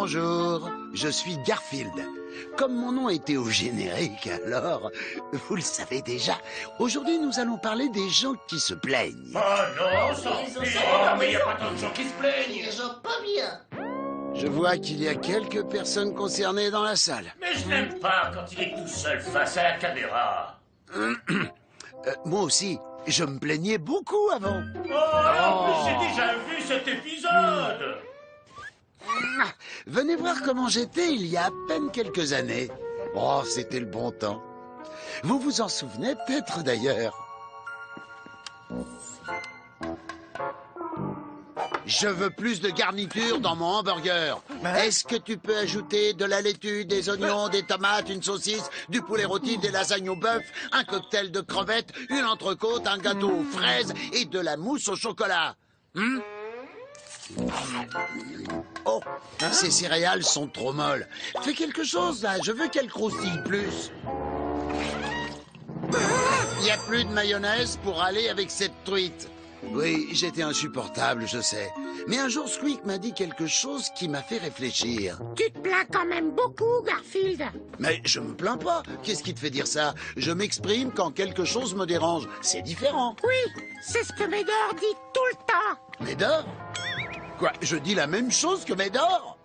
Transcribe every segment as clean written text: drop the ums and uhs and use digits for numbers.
Bonjour, je suis Garfield. Comme mon nom était au générique, alors, vous le savez déjà, aujourd'hui nous allons parler des gens qui se plaignent. Oh non, ça mais il n'y a pas tant de gens qui se plaignent. Les gens pas bien. Je vois qu'il y a quelques personnes concernées dans la salle. Mais je n'aime pas quand il est tout seul face à la caméra. Moi aussi, je me plaignais beaucoup avant. Oh, en plus j'ai déjà vu cet épisode. Venez voir comment j'étais il y a à peine quelques années. Oh, c'était le bon temps. Vous vous en souvenez peut-être d'ailleurs. Je veux plus de garniture dans mon hamburger. Est-ce que tu peux ajouter de la laitue, des oignons, des tomates, une saucisse, du poulet rôti, des lasagnes au bœuf, un cocktail de crevettes, une entrecôte, un gâteau aux fraises et de la mousse au chocolat? Oh, ces céréales sont trop molles. Fais quelque chose là, je veux qu'elles croustillent plus. Il n'y a plus de mayonnaise pour aller avec cette truite. Oui, j'étais insupportable, je sais. Mais un jour, Squeak m'a dit quelque chose qui m'a fait réfléchir. Tu te plains quand même beaucoup, Garfield. Mais je me plains pas. Qu'est-ce qui te fait dire ça? Je m'exprime quand quelque chose me dérange. C'est différent. Oui, c'est ce que Médor dit tout le temps. Médor? Quoi, je dis la même chose que Médor?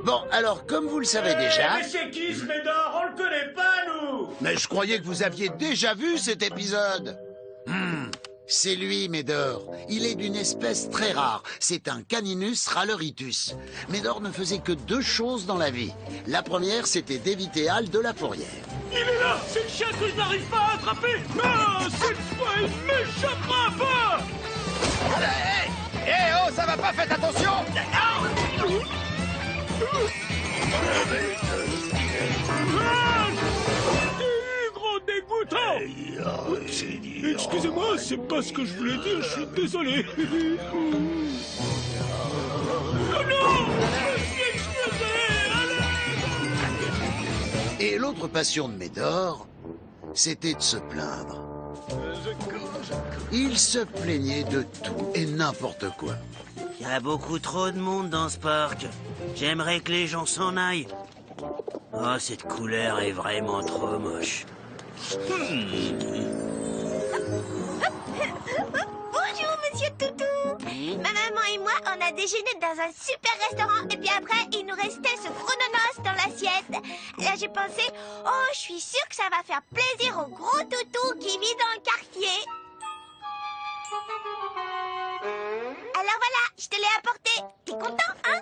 Bon, alors, comme vous le savez déjà... Mais c'est qui ce Médor? On le connaît pas, nous. Mais je croyais que vous aviez déjà vu cet épisode. C'est lui, Médor. Il est d'une espèce très rare. C'est un Caninus raleritus. Médor ne faisait que deux choses dans la vie. La première, c'était d'éviter Hal de la fourrière. Il est là. C'est le chien que je n'arrive pas à attraper. Ah, cette fois, il m'échappera pas. Eh oh, ça va pas, faites attention! Gros dégoûtant. Excusez-moi, c'est pas ce que je voulais dire, je suis désolé. Oh non! Je suis explosé! Et l'autre passion de Médor, c'était de se plaindre. Il se plaignait de tout et n'importe quoi. Il y a beaucoup trop de monde dans ce parc. J'aimerais que les gens s'en aillent. Oh, cette couleur est vraiment trop moche. Bonjour, monsieur Toutou. Ma maman et moi, on a déjeuné dans un super restaurant et puis après, il nous restait ce chrononos dans l'assiette. Là, j'ai pensé, oh, je suis sûre que ça va faire plaisir au gros Toutou qui vit dans le quartier. Alors voilà, je te l'ai apporté. T'es content, hein?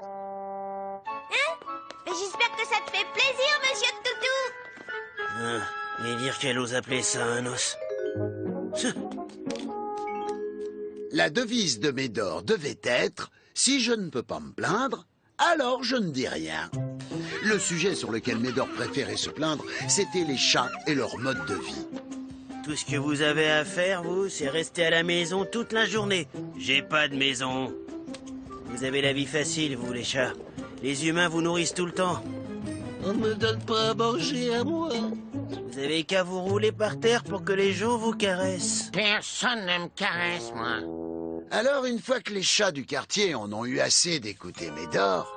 Mais j'espère que ça te fait plaisir, monsieur Toutou. Et dire qu'elle ose appeler ça un os. La devise de Médor devait être « Si je ne peux pas me plaindre, alors je ne dis rien ». Le sujet sur lequel Médor préférait se plaindre, c'était les chats et leur mode de vie. Tout ce que vous avez à faire, vous, c'est rester à la maison toute la journée. J'ai pas de maison. Vous avez la vie facile, vous, les chats. Les humains vous nourrissent tout le temps. On me donne pas à manger à moi. Vous avez qu'à vous rouler par terre pour que les gens vous caressent. Personne ne me caresse, moi. Alors, une fois que les chats du quartier en ont eu assez d'écouter Médor,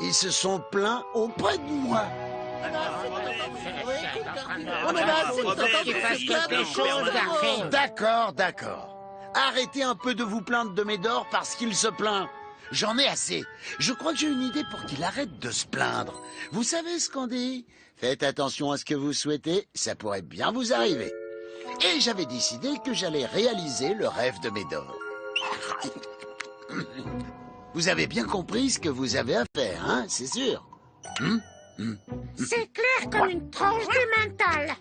ils se sont plaints auprès de moi. On est là, c'est le temps qu'il fasse quelque chose, Garfield. D'accord. Arrêtez un peu de vous plaindre de Médor parce qu'il se plaint. J'en ai assez. Je crois que j'ai une idée pour qu'il arrête de se plaindre. Vous savez ce qu'on dit? Faites attention à ce que vous souhaitez, ça pourrait bien vous arriver. Et j'avais décidé que j'allais réaliser le rêve de Médor. Vous avez bien compris ce que vous avez à faire, hein, c'est sûr? C'est clair comme une tranche de mental.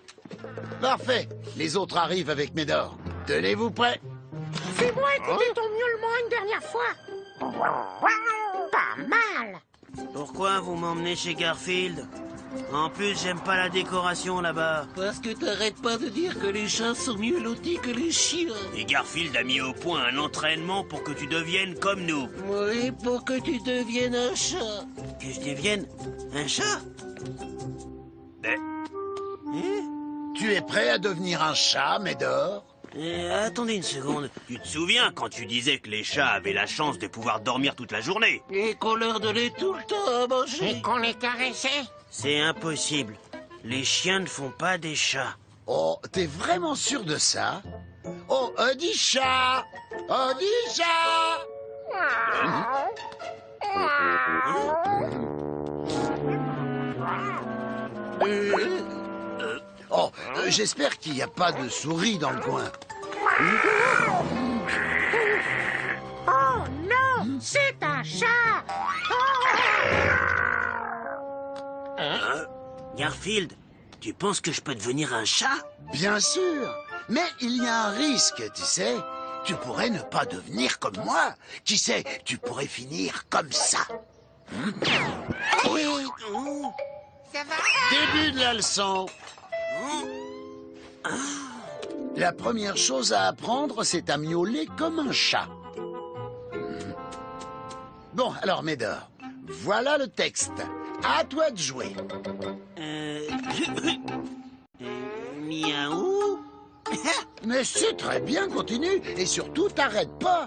Parfait. Les autres arrivent avec Médor. Tenez-vous prêts? Fais-moi écouter ton miaulement une dernière fois. Pas mal. Pourquoi vous m'emmenez chez Garfield? En plus, j'aime pas la décoration là-bas. Parce que t'arrêtes pas de dire que les chats sont mieux lotis que les chiens. Et Garfield a mis au point un entraînement pour que tu deviennes comme nous. Oui, pour que tu deviennes un chat. Que je devienne un chat? Tu es prêt à devenir un chat, Médor? Attendez une seconde. Tu te souviens quand tu disais que les chats avaient la chance de pouvoir dormir toute la journée? Et qu'on leur donnait tout le temps à manger. Et qu'on les caressait. C'est impossible. Les chiens ne font pas des chats. Oh, t'es vraiment sûr de ça? Oh, Odisha! Odisha! Oh, j'espère qu'il n'y a pas de souris dans le coin. Oh non, c'est un chat. Garfield, tu penses que je peux devenir un chat? Bien sûr, mais il y a un risque, tu sais. Tu pourrais ne pas devenir comme moi. Qui sait, tu pourrais finir comme ça. Ça va? Début de la leçon. La première chose à apprendre, c'est à miauler comme un chat. Bon, alors Médor, voilà le texte. À toi de jouer. Miaou. Mais c'est très bien, continue. Et surtout, t'arrêtes pas.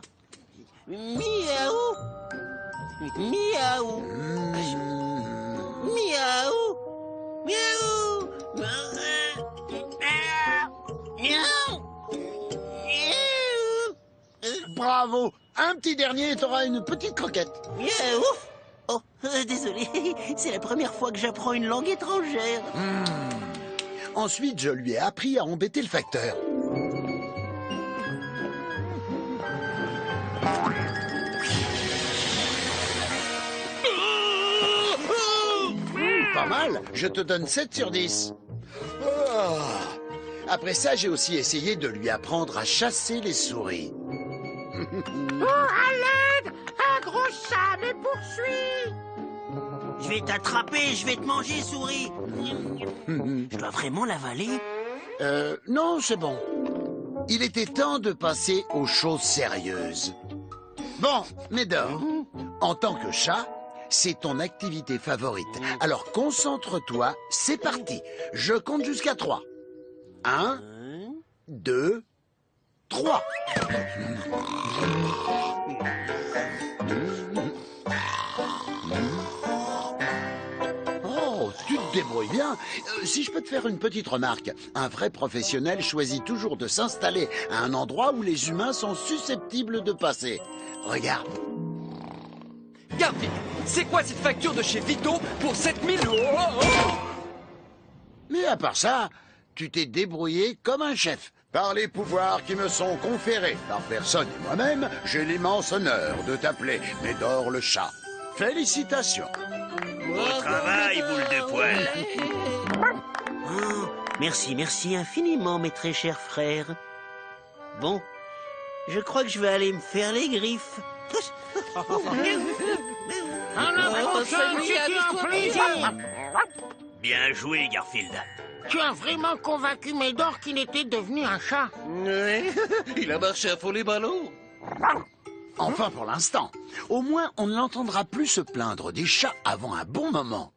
Miaou. Miaou. Miaou. Miaou. Bravo. Un petit dernier et t'auras une petite croquette. Miaou. Oh, désolé, c'est la première fois que j'apprends une langue étrangère. Ensuite, je lui ai appris à embêter le facteur. Pas mal, je te donne 7 sur 10. Oh. Après ça, j'ai aussi essayé de lui apprendre à chasser les souris. Oh, à l'aide! Un gros chat me poursuit. Je vais t'attraper, je vais te manger, souris. Je dois vraiment l'avaler? Non, c'est bon. Il était temps de passer aux choses sérieuses. Bon, Médor, en tant que chat, c'est ton activité favorite. Alors concentre-toi, c'est parti. Je compte jusqu'à 3. 1, 2, 3. Oh, tu te débrouilles bien. Si je peux te faire une petite remarque, un vrai professionnel choisit toujours de s'installer à un endroit où les humains sont susceptibles de passer. Regarde. Garfield, c'est quoi cette facture de chez Vito pour 7000 €? Mais à part ça, tu t'es débrouillé comme un chef. Par les pouvoirs qui me sont conférés par personne et moi-même, j'ai l'immense honneur de t'appeler Médor le chat. Félicitations. Au travail, boule de poil. Oh, merci infiniment, mes très chers frères. Bon, je crois que je vais aller me faire les griffes. Bien joué, Garfield. Tu as vraiment convaincu Médor qu'il était devenu un chat. Il a marché à fond les ballots. Enfin pour l'instant. Au moins, on ne l'entendra plus se plaindre des chats avant un bon moment.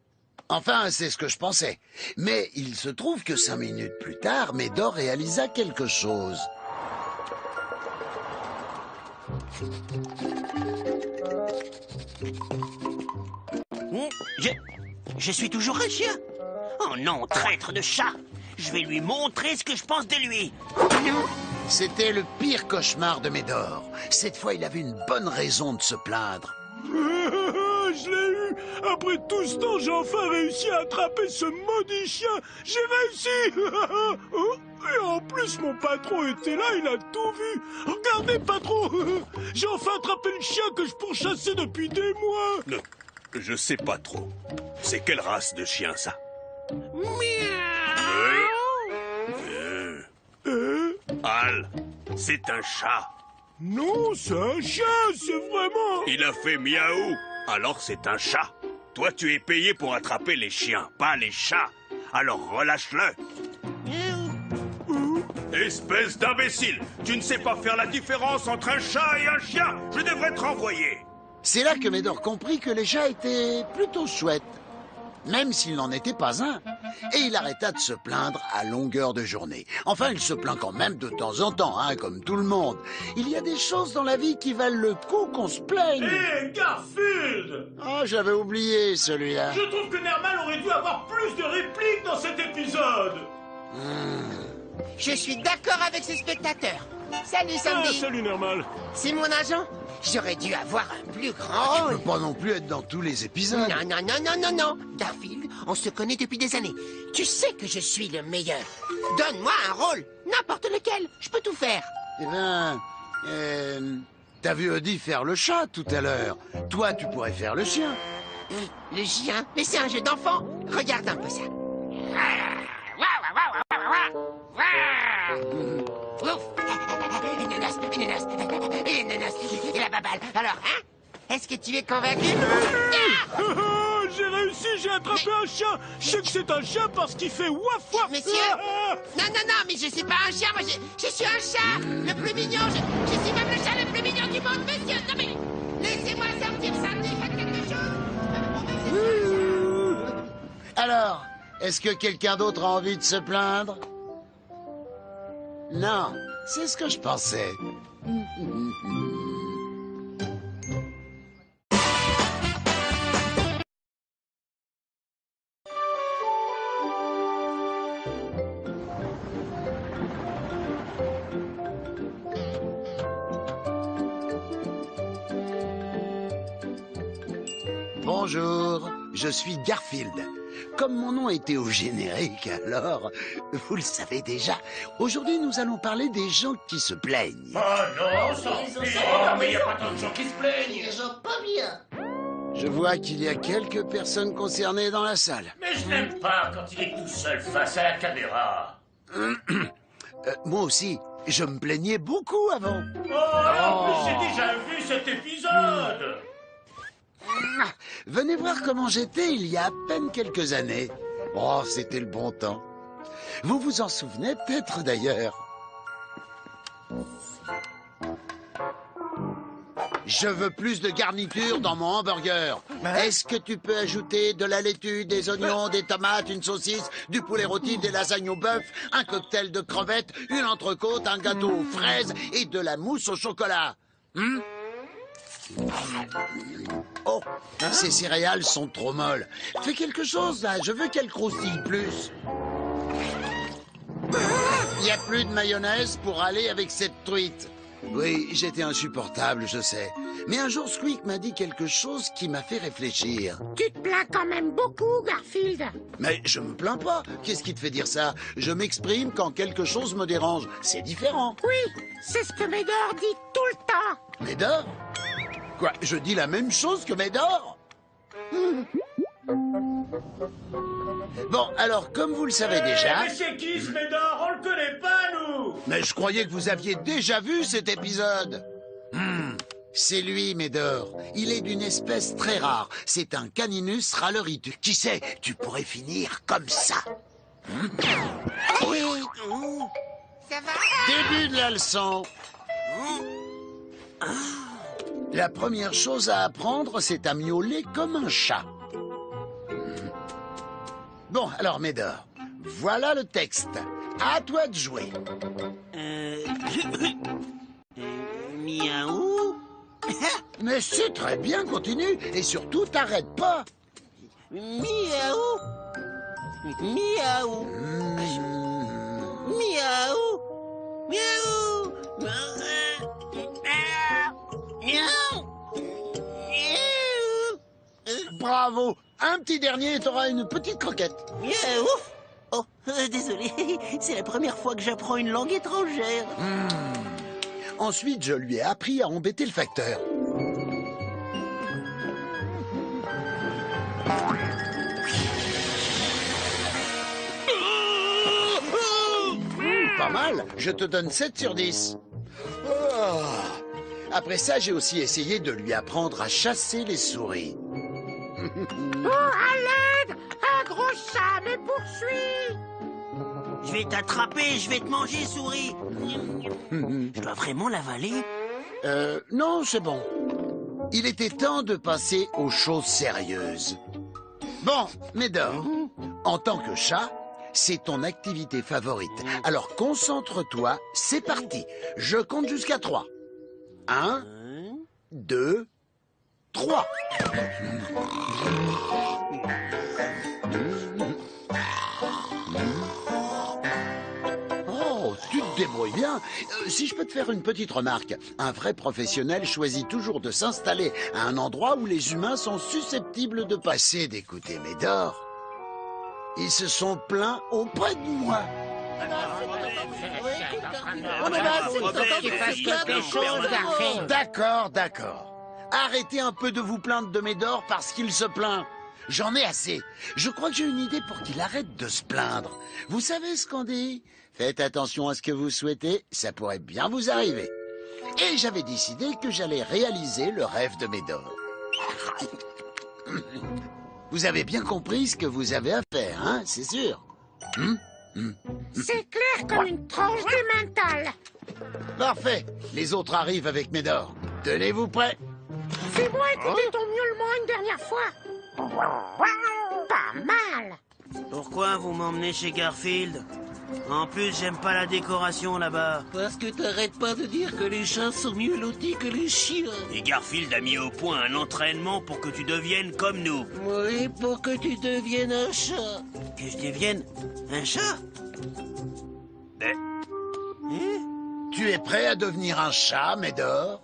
Enfin, c'est ce que je pensais. Mais il se trouve que 5 minutes plus tard, Médor réalisa quelque chose. Je suis toujours un chien. Oh non, traître de chat. Je vais lui montrer ce que je pense de lui. C'était le pire cauchemar de Médor. Cette fois, il avait une bonne raison de se plaindre. Je l'ai eu. Après tout ce temps, j'ai enfin réussi à attraper ce maudit chien. J'ai réussi. Et en plus, mon patron était là, il a tout vu. Regardez, patron. J'ai enfin attrapé le chien que je pourchassais depuis des mois. Je sais pas trop. C'est quelle race de chien, ça? Al, c'est un chat. Non, c'est un chien, c'est vraiment... Il a fait miaou, alors c'est un chat. Toi, tu es payé pour attraper les chiens, pas les chats. Alors relâche-le. Espèce d'imbécile! Tu ne sais pas faire la différence entre un chat et un chien! Je devrais te renvoyer! C'est là que Médor comprit que les chats étaient plutôt chouettes. même s'il n'en était pas un. Et il arrêta de se plaindre à longueur de journée. Enfin, il se plaint quand même de temps en temps, hein, comme tout le monde. Il y a des choses dans la vie qui valent le coup qu'on se plaigne. Hé, Garfield! Oh, j'avais oublié celui-là. Je trouve que Nermal aurait dû avoir plus de répliques dans cet épisode. Je suis d'accord avec ce spectateur. Salut, Ah, Sandy. salut Nermal. C'est mon agent. J'aurais dû avoir un plus grand Tu rôle. peux pas non plus être dans tous les épisodes. Non, non, non, non, non, non. Garfield, on se connaît depuis des années. Tu sais que je suis le meilleur. Donne-moi un rôle, n'importe lequel. Je peux tout faire. Eh ben, t'as vu Odie faire le chat tout à l'heure. Toi, tu pourrais faire le chien. Le chien, mais c'est un jeu d'enfant. Regarde un peu ça. Ouf. Une nonos, et la babale. Alors, hein? Est-ce que tu es convaincu? Ah. J'ai réussi, j'ai attrapé un chien. Je sais que c'est un chien parce qu'il fait waf waf. Monsieur. Ah. Non, non, non, mais je suis pas un chien, moi je suis un chat, le plus mignon, je suis même le chat le plus mignon du monde, monsieur. Non mais, laissez-moi sortir, Sandy, faites quelque chose. Alors, est-ce que quelqu'un d'autre a envie de se plaindre? Non, c'est ce que je pensais. Bonjour, je suis Garfield. Comme mon nom était au générique, alors, vous le savez déjà, aujourd'hui nous allons parler des gens qui se plaignent. Mais il n'y a pas tant de gens qui se plaignent. Je vois qu'il y a quelques personnes concernées dans la salle. Mais je n'aime pas quand il est tout seul face à la caméra. Moi aussi, je me plaignais beaucoup avant. Oh, et en plus, j'ai déjà vu cet épisode. Venez voir comment j'étais il y a à peine quelques années. Oh, c'était le bon temps. Vous vous en souvenez peut-être d'ailleurs. Je veux plus de garniture dans mon hamburger. Est-ce que tu peux ajouter de la laitue, des oignons, des tomates, une saucisse, du poulet rôti, des lasagnes au bœuf, un cocktail de crevettes, une entrecôte, un gâteau aux fraises et de la mousse au chocolat? Oh, ces céréales sont trop molles. Fais quelque chose là, je veux qu'elles croustillent plus. Il n'y a plus de mayonnaise pour aller avec cette truite. Oui, j'étais insupportable, je sais. Mais un jour, Squeak m'a dit quelque chose qui m'a fait réfléchir. Tu te plains quand même beaucoup, Garfield. Mais je me plains pas. Qu'est-ce qui te fait dire ça? Je m'exprime quand quelque chose me dérange. C'est différent. Oui, c'est ce que Médor dit tout le temps. Médor? Quoi, je dis la même chose que Médor? Bon, alors, comme vous le savez déjà... Mais c'est qui ce Médor? On le connaît pas, nous. Mais je croyais que vous aviez déjà vu cet épisode. C'est lui, Médor. Il est d'une espèce très rare. C'est un Caninus ralleritus. Qui sait, tu pourrais finir comme ça. Oui. Ça va? Début de la leçon. La première chose à apprendre, c'est à miauler comme un chat. Bon, alors, Médor, voilà le texte. À toi de jouer. Miaou. Mais c'est très bien, continue. Et surtout, t'arrêtes pas. Miaou. Miaou. Miaou. Miaou. Bravo. Un petit dernier et t'auras une petite croquette. Miaou. Oh, désolé, c'est la première fois que j'apprends une langue étrangère. Ensuite, je lui ai appris à embêter le facteur. Pas mal, je te donne 7 sur 10. Oh. Après ça, j'ai aussi essayé de lui apprendre à chasser les souris. Oh, à l'aide! Un gros chat me poursuit! Je vais t'attraper, je vais te manger, souris. Je dois vraiment l'avaler? Non, c'est bon. Il était temps de passer aux choses sérieuses. Bon, Médor, en tant que chat, c'est ton activité favorite. Alors concentre-toi, c'est parti. Je compte jusqu'à 3. 1, 2, 3. Oh, tu te débrouilles bien. Si je peux te faire une petite remarque, un vrai professionnel choisit toujours de s'installer à un endroit où les humains sont susceptibles de passer d'écouter Médor. Ils se sont plaints auprès de moi. D'accord, d'accord. Arrêtez un peu de vous plaindre de Médor parce qu'il se plaint. J'en ai assez. Je crois que j'ai une idée pour qu'il arrête de se plaindre. Vous savez ce qu'on dit? Faites attention à ce que vous souhaitez, ça pourrait bien vous arriver. Et j'avais décidé que j'allais réaliser le rêve de Médor. Vous avez bien compris ce que vous avez à faire, hein, c'est sûr? C'est clair comme une tranche de mental. Parfait. Les autres arrivent avec Médor. Tenez-vous prêts? Fais-moi écouter ton miaulement une dernière fois. Pas mal. Pourquoi vous m'emmenez chez Garfield? En plus, j'aime pas la décoration là-bas. Parce que t'arrêtes pas de dire que les chats sont mieux lotis que les chiens. Et Garfield a mis au point un entraînement pour que tu deviennes comme nous. Oui, pour que tu deviennes un chat. Que je devienne un chat? Tu es prêt à devenir un chat, Médor?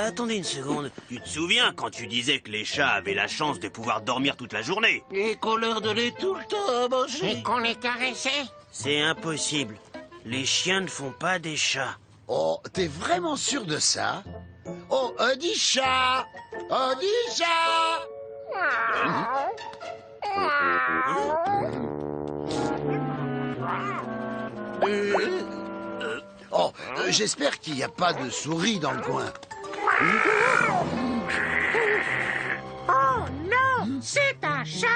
Attendez une seconde. Tu te souviens quand tu disais que les chats avaient la chance de pouvoir dormir toute la journée? Et qu'on leur donnait tout le temps à manger. Et qu'on les caressait. C'est impossible. Les chiens ne font pas des chats. Oh, t'es vraiment sûr de ça? Oh, dis chat! Oh, dis chat! Oh, j'espère qu'il n'y a pas de souris dans le coin. Oh non, c'est un chat.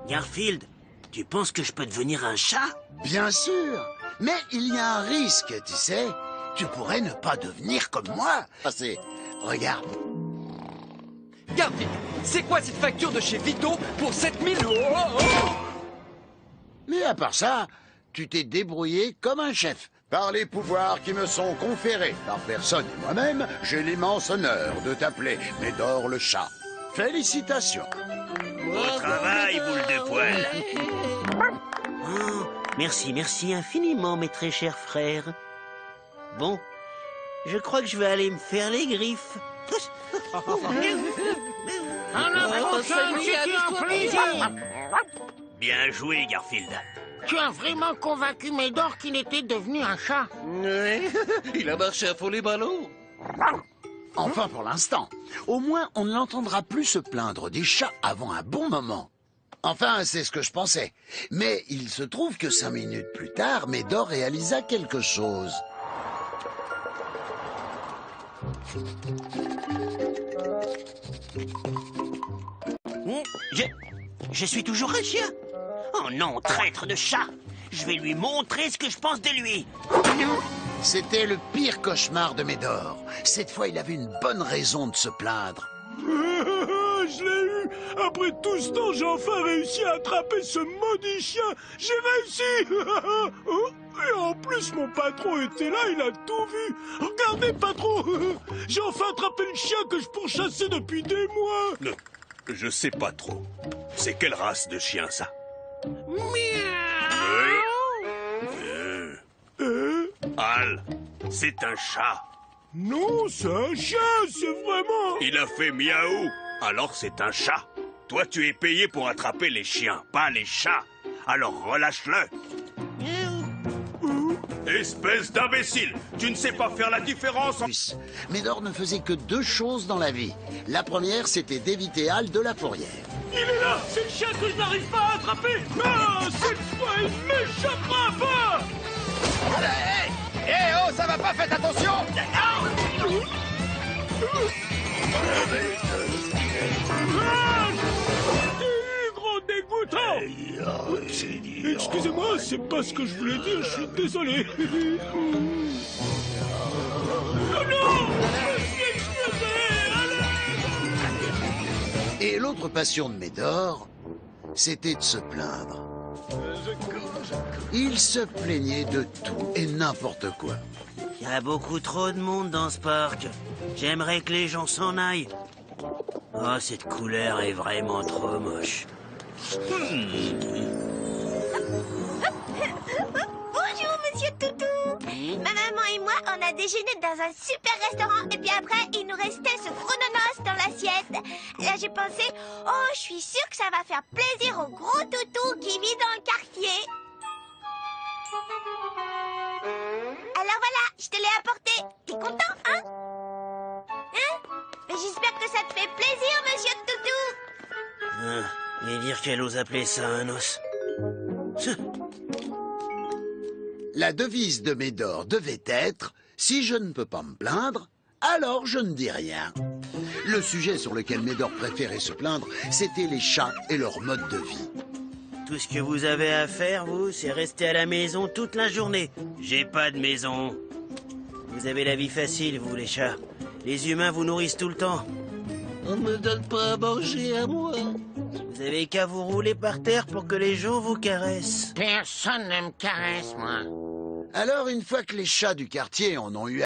Garfield, tu penses que je peux devenir un chat? Bien sûr, mais il y a un risque, tu sais. Tu pourrais ne pas devenir comme moi. Regarde. Garfield, c'est quoi cette facture de chez Vito pour 7000 €? Mais à part ça, tu t'es débrouillé comme un chef. Par les pouvoirs qui me sont conférés par personne et moi-même, j'ai l'immense honneur de t'appeler Médor le chat. Félicitations. Bon travail, boule de poil. Oh, merci infiniment, mes très chers frères. Bon, je crois que je vais aller me faire les griffes. Bien joué, Garfield. Tu as vraiment convaincu Médor qu'il était devenu un chat. Oui, il a marché à fond les ballons. Enfin pour l'instant. Au moins, on ne l'entendra plus se plaindre des chats avant un bon moment. Enfin, c'est ce que je pensais. Mais il se trouve que 5 minutes plus tard, Médor réalisa quelque chose. Je suis toujours un chien. Oh non, traître de chat. Je vais lui montrer ce que je pense de lui. C'était le pire cauchemar de Médor. Cette fois, il avait une bonne raison de se plaindre. Je l'ai eu. Après tout ce temps, j'ai enfin réussi à attraper ce maudit chien. J'ai réussi. Et en plus, mon patron était là, il a tout vu. Regardez, patron. J'ai enfin attrapé le chien que je pourchassais depuis des mois. Je sais pas trop. C'est quelle race de chien, ça? Al, c'est un chat. Non, c'est un chien, c'est vraiment... Il a fait miaou. Alors c'est un chat. Toi, tu es payé pour attraper les chiens, pas les chats. Alors relâche-le. Espèce d'imbécile. Tu ne sais pas faire la différence entre... Médor ne faisait que 2 choses dans la vie. La première, c'était d'éviter Al de la fourrière. Il est là. C'est le chien que je n'arrive pas à attraper. Ah, cette fois, il m'échappera pas. Oh, ça va pas, faites attention! Gros dégoûtant. Excusez-moi, c'est pas ce que je voulais dire, je suis désolé. Oh non! Je suis explosé! autre passion de Médor, c'était de se plaindre. Il se plaignait de tout et n'importe quoi. Il y a beaucoup trop de monde dans ce parc. J'aimerais que les gens s'en aillent. Oh, cette couleur est vraiment trop moche. Bonjour, monsieur Toutou. Ma maman et moi, on a déjeuné dans un super restaurant et puis après, il nous restait ce chrononos dans l'assiette. Là, j'ai pensé, oh, je suis sûre que ça va faire plaisir au gros Toutou qui vit dans le quartier. Alors voilà, je te l'ai apporté. T'es content, hein? Mais j'espère que ça te fait plaisir, monsieur Toutou. Et dire qu'elle ose appeler ça un os. La devise de Médor devait être « Si je ne peux pas me plaindre, alors je ne dis rien ». Le sujet sur lequel Médor préférait se plaindre, c'était les chats et leur mode de vie. Tout ce que vous avez à faire, vous, c'est rester à la maison toute la journée. J'ai pas de maison. Vous avez la vie facile, vous, les chats. Les humains vous nourrissent tout le temps. On me donne pas à manger à moi. Vous avez qu'à vous rouler par terre pour que les gens vous caressent. Personne ne me caresse, moi. Alors, une fois que les chats du quartier en ont eu